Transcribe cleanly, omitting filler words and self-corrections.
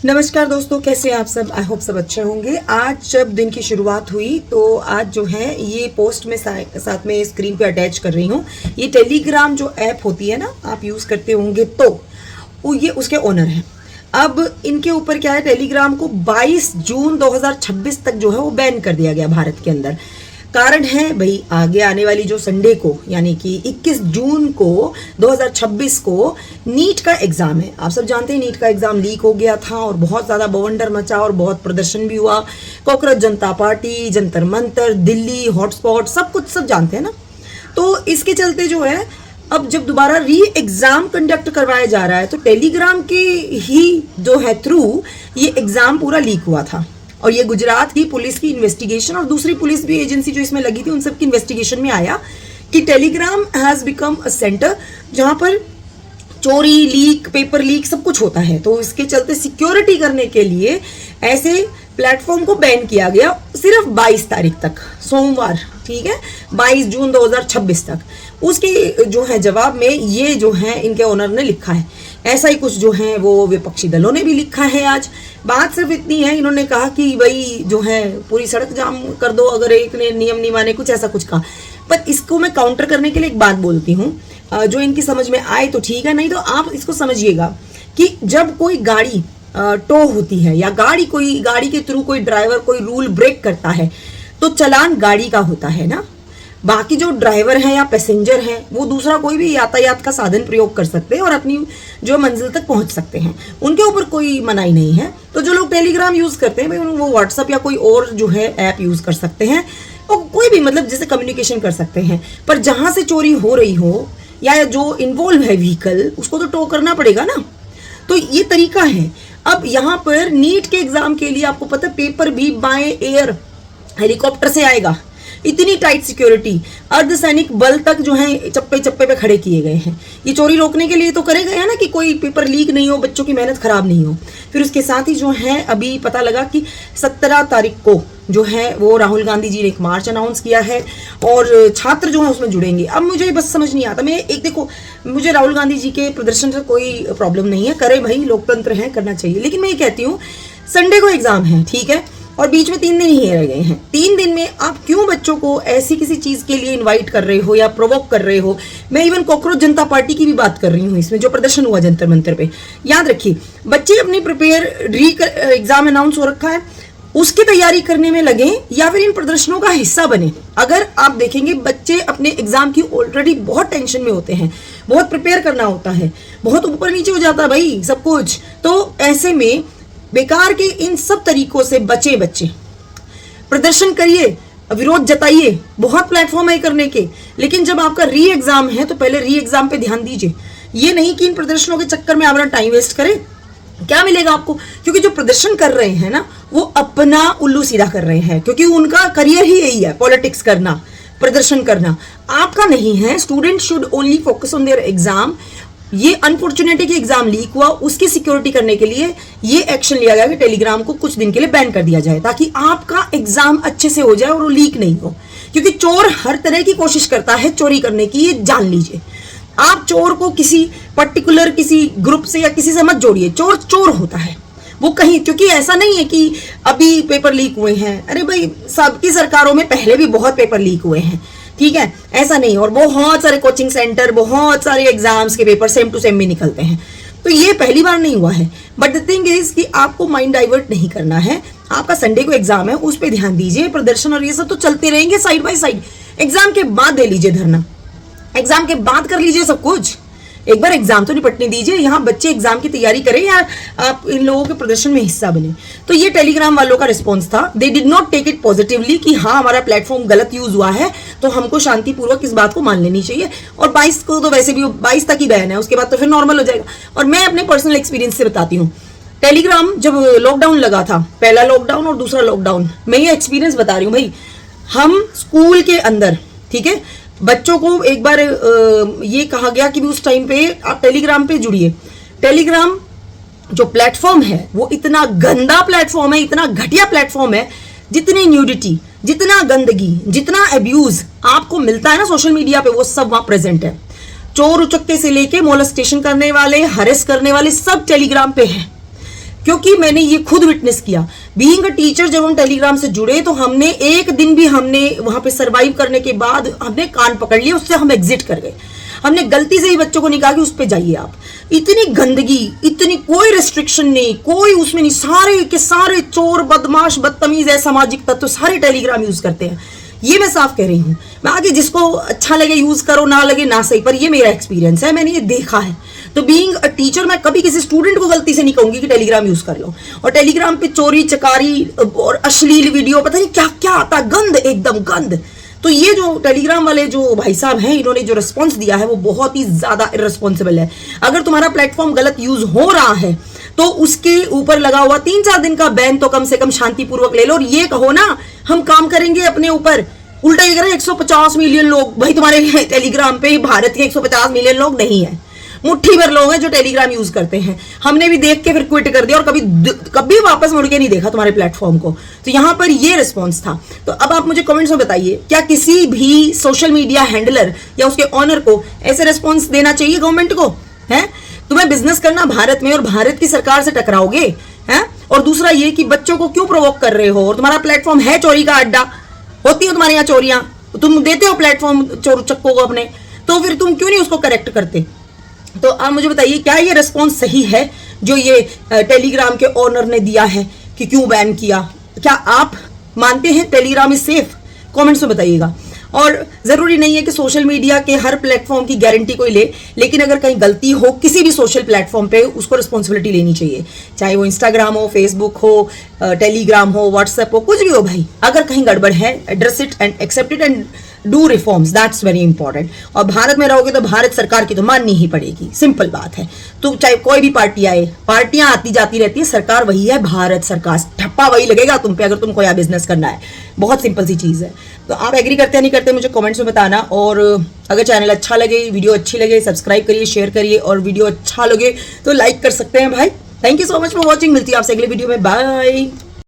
नमस्कार दोस्तों, कैसे हैं आप सब। आई होप सब अच्छे होंगे। आज जब दिन की शुरुआत हुई तो आज जो है ये पोस्ट में साथ में स्क्रीन पे अटैच कर रही हूँ। ये टेलीग्राम जो ऐप होती है ना, आप यूज़ करते होंगे तो वो ये उसके ओनर हैं। अब इनके ऊपर क्या है, टेलीग्राम को 22 जून 2026 तक जो है वो बैन कर दिया गया भारत के अंदर। कारण है भाई, आगे आने वाली जो संडे को यानी कि 21 जून को 2026 को नीट का एग्जाम है। आप सब जानते हैं नीट का एग्जाम लीक हो गया था और बहुत ज़्यादा बवंडर मचा और बहुत प्रदर्शन भी हुआ। कॉकरोच जनता पार्टी, जंतर मंतर, दिल्ली हॉटस्पॉट, सब कुछ सब जानते हैं ना। तो इसके चलते जो है अब जब दोबारा री एग्जाम कंडक्ट करवाया जा रहा है तो टेलीग्राम के ही जो है थ्रू ये एग्जाम पूरा लीक हुआ था। और ये गुजरात की पुलिस की इन्वेस्टिगेशन और दूसरी पुलिस भी एजेंसी जो इसमें लगी थी उन सब की इन्वेस्टिगेशन में आया कि Telegram has become a centre जहां पर चोरी, लीक, पेपर लीक सब कुछ होता है। तो इसके चलते सिक्योरिटी करने के लिए ऐसे प्लेटफॉर्म को बैन किया गया सिर्फ 22 तारीख तक, सोमवार, ठीक है, 22 जून 2026 तक। उसके जो है जवाब में ये जो है इनके ओनर ने लिखा है। ऐसा ही कुछ जो है वो विपक्षी दलों ने भी लिखा है। आज बात सिर्फ इतनी है, इन्होंने कहा कि भाई जो है पूरी सड़क जाम कर दो अगर एक ने नियम नहीं माने, कुछ ऐसा कुछ कहा। पर इसको मैं काउंटर करने के लिए एक बात बोलती हूँ, जो इनकी समझ में आए तो ठीक है, नहीं तो आप इसको समझिएगा कि जब कोई गाड़ी टो होती है या गाड़ी के थ्रू कोई ड्राइवर कोई रूल ब्रेक करता है तो चालान गाड़ी का होता है ना। बाकी जो ड्राइवर हैं या पैसेंजर हैं वो दूसरा कोई भी यातायात का साधन प्रयोग कर सकते हैं और अपनी जो मंजिल तक पहुंच सकते हैं, उनके ऊपर कोई मनाही नहीं है। तो जो लोग टेलीग्राम यूज करते हैं भाई वो व्हाट्सअप या कोई और जो है ऐप यूज कर सकते हैं और कोई भी मतलब जैसे कम्युनिकेशन कर सकते हैं। पर जहां से चोरी हो रही हो या जो इन्वॉल्व है व्हीकल उसको तो टो करना पड़ेगा ना। तो ये तरीका है। अब यहाँ पर नीट के एग्जाम के लिए आपको पता है पेपर भी बाय एयर हेलीकॉप्टर से आएगा। इतनी टाइट सिक्योरिटी, अर्धसैनिक बल तक जो है चप्पे चप्पे पे खड़े किए गए हैं। ये चोरी रोकने के लिए तो करे गए हैं ना कि कोई पेपर लीक नहीं हो, बच्चों की मेहनत खराब नहीं हो। फिर उसके साथ ही जो है अभी पता लगा कि 17 तारीख को जो है वो राहुल गांधी जी ने एक मार्च अनाउंस किया है और छात्र जो है उसमें जुड़ेंगे। अब मुझे बस समझ नहीं आता, मैं एक देखो, मुझे राहुल गांधी जी के प्रदर्शन से कोई प्रॉब्लम नहीं है, करे भाई, लोकतंत्र है, करना चाहिए। लेकिन मैं ये कहती हूँ संडे को एग्जाम है, ठीक है, और बीच में 3 दिन ही रह गए हैं। 3 दिन में आप क्यों बच्चों को ऐसी किसी चीज के लिए इनवाइट कर रहे हो या प्रोवोक कर रहे हो। मैं इवन कॉकरोच जनता पार्टी की भी बात कर रही हूँ इसमें, जो प्रदर्शन हुआ जंतर मंतर पे। याद रखिए, बच्चे अपनी एग्जाम अनाउंस हो रखा है उसकी तैयारी करने में लगे या फिर इन प्रदर्शनों का हिस्सा बने। अगर आप देखेंगे बच्चे अपने एग्जाम की ऑलरेडी बहुत टेंशन में होते हैं, बहुत प्रिपेयर करना होता है, बहुत ऊपर नीचे हो जाता है भाई सब कुछ। तो ऐसे में बेकार के इन सब तरीकों से बचे बच्चे प्रदर्शन करिए, विरोध जताइए, बहुत प्लेटफॉर्म है करने के। लेकिन जब आपका री एग्जाम है तो पहले री एग्जाम पे ध्यान दीजिए। ये नहीं कि इन प्रदर्शनों के चक्कर में अपना टाइम वेस्ट करें। क्या मिलेगा आपको, क्योंकि जो प्रदर्शन कर रहे हैं ना वो अपना उल्लू सीधा कर रहे हैं, क्योंकि उनका करियर ही यही है, पॉलिटिक्स करना, प्रदर्शन करना। आपका नहीं है। Student should only focus on their exam. ये अनफॉर्चुनेट है कि एग्जाम लीक हुआ, उसकी सिक्योरिटी करने के लिए ये एक्शन लिया गया कि टेलीग्राम को कुछ दिन के लिए बैन कर दिया जाए ताकि आपका एग्जाम अच्छे से हो जाए और वो लीक नहीं हो। क्योंकि चोर हर तरह की कोशिश करता है चोरी करने की, ये जान लीजिए। आप चोर को किसी पर्टिकुलर किसी ग्रुप से या किसी से मत जोड़िए। चोर चोर होता है वो कहीं, क्योंकि ऐसा नहीं है कि अभी पेपर लीक हुए हैं। अरे भाई, सबकी सरकारों में पहले भी बहुत पेपर लीक हुए हैं, ठीक है, ऐसा नहीं। और बहुत सारे कोचिंग सेंटर, बहुत सारे एग्जाम्स के पेपर सेम टू सेम भी निकलते हैं। तो ये पहली बार नहीं हुआ है। बट द थिंग इज कि आपको माइंड डाइवर्ट नहीं करना है। आपका संडे को एग्जाम है, उस पर ध्यान दीजिए। प्रदर्शन और ये सब तो चलते रहेंगे साइड बाय साइड। एग्जाम के बाद दे लीजिए धरना, एग्जाम के बाद कर लीजिए सब कुछ। एक बार एग्जाम तो निपटने दीजिए। यहाँ बच्चे एग्जाम की तैयारी करें या आप इन लोगों के प्रदर्शन में हिस्सा बने। तो ये टेलीग्राम वालों का रिस्पॉन्स था। They did not take it positively कि हाँ हमारा प्लेटफॉर्म गलत यूज हुआ है तो हमको शांतिपूर्वक इस बात को मान लेनी चाहिए। और 22 को तो वैसे भी 22 तक ही बैन है, उसके बाद तो फिर नॉर्मल हो जाएगा। और मैं अपने पर्सनल एक्सपीरियंस से बताती हूँ, टेलीग्राम जब लॉकडाउन लगा था, पहला लॉकडाउन और दूसरा लॉकडाउन, मैं ये एक्सपीरियंस बता रही हूँ भाई। हम स्कूल के अंदर, ठीक है, बच्चों को एक बार ये कहा गया कि उस टाइम पे आप टेलीग्राम पे जुड़िए। टेलीग्राम जो प्लेटफॉर्म है वो इतना गंदा प्लेटफॉर्म है, इतना घटिया प्लेटफॉर्म है, जितनी न्यूडिटी, जितना गंदगी, जितना अब्यूज आपको मिलता है ना सोशल मीडिया पे, वो सब वहां प्रेजेंट है। चोर उचक्के से लेके मोलेस्टेशन करने वाले, हरेस करने वाले सब टेलीग्राम पे हैं। क्योंकि मैंने ये खुद विटनेस किया। बीइंग अ टीचर जब हम टेलीग्राम से जुड़े तो हमने एक दिन भी हमने वहां पे सरवाइव करने के बाद हमने कान पकड़ लिया, उससे हम एग्जिट कर गए। हमने गलती से ही बच्चों को नहीं कहा कि उस पे जाइए आप। इतनी गंदगी, इतनी कोई रेस्ट्रिक्शन नहीं, कोई उसमें नहीं, सारे के सारे चोर, बदमाश, बदतमीज, असामाजिक तत्व सारे टेलीग्राम यूज करते हैं। ये मैं साफ कह रही हूँ। मैं आगे जिसको अच्छा लगे यूज करो, ना लगे ना सही, पर ये मेरा एक्सपीरियंस है, मैंने ये देखा है। तो बीइंग अ टीचर मैं कभी किसी स्टूडेंट को गलती से नहीं कहूंगी कि टेलीग्राम यूज कर लो। और टेलीग्राम पे चोरी चकारी और अश्लील वीडियो, पता नहीं क्या क्या आता, गंद, एकदम गंद। तो ये जो टेलीग्राम वाले जो भाई साहब हैं, इन्होंने जो रिस्पॉन्स दिया है वो बहुत ही ज्यादा इररिस्पॉन्सिबल है। अगर तुम्हारा प्लेटफॉर्म गलत यूज हो रहा है तो उसके ऊपर लगा हुआ 3-4 दिन का बैन तो कम से कम शांतिपूर्वक ले लो। और ये कहो ना हम काम करेंगे अपने ऊपर, उल्टा ये करें 150 मिलियन लोग, भाई तुम्हारे टेलीग्राम पे भारत के 150 मिलियन लोग नहीं है, मुट्ठी भर लोग हैं जो टेलीग्राम यूज करते हैं। हमने भी देख के फिर क्विट कर दिया और कभी वापस मुड़ के नहीं देखा तुम्हारे प्लेटफॉर्म को। तो यहां पर ये रिस्पॉन्स था। तो अब आप मुझे कमेंट्स में बताइए, क्या किसी भी सोशल मीडिया हैंडलर या उसके ऑनर को ऐसे रिस्पॉन्स देना चाहिए गवर्नमेंट को? है तुम्हें बिजनेस करना भारत में और भारत की सरकार से टकराओगे हैं? और दूसरा ये कि बच्चों को क्यों प्रोवोक कर रहे हो? और तुम्हारा प्लेटफॉर्म है चोरी का अड्डा, होती है तुम्हारे यहाँ चोरियां, तुम देते हो प्लेटफॉर्म चोर चक्कों को अपने, तो फिर तुम क्यों नहीं उसको करेक्ट करते? तो आप मुझे बताइए, क्या ये रिस्पॉन्स सही है जो ये टेलीग्राम के ओनर ने दिया है कि क्यों बैन किया? क्या आप मानते हैं टेलीग्राम इज सेफ? कमेंट्स में बताइएगा। और जरूरी नहीं है कि सोशल मीडिया के हर प्लेटफॉर्म की गारंटी कोई ले, लेकिन अगर कहीं गलती हो किसी भी सोशल प्लेटफॉर्म पे उसको रिस्पॉन्सिबिलिटी लेनी चाहिए, चाहे वो इंस्टाग्राम हो, फेसबुक हो, टेलीग्राम हो, व्हाट्सएप हो, कुछ भी हो भाई। अगर कहीं गड़बड़ है, address it and accept it and do reforms, that's very important. और भारत में रहोगे तो भारत सरकार की तो माननी ही पड़ेगी, सिंपल बात है। तो चाहे कोई भी पार्टी आए, पार्टियां आती जाती रहती है, सरकार वही है, भारत सरकार, ठप्पा वही लगेगा तुम पे अगर तुमको यहाँ बिजनेस करना है। बहुत सिंपल सी चीज है। तो आप एग्री करते हैं नहीं करते मुझे कमेंट्स में बताना। और अगर चैनल अच्छा लगे, वीडियो अच्छी लगे, सब्सक्राइब करिए, शेयर करिए, और वीडियो अच्छा लगे तो लाइक कर सकते हैं भाई। Thank you so much for watching. मिलती है आपसे अगले वीडियो में, बाय।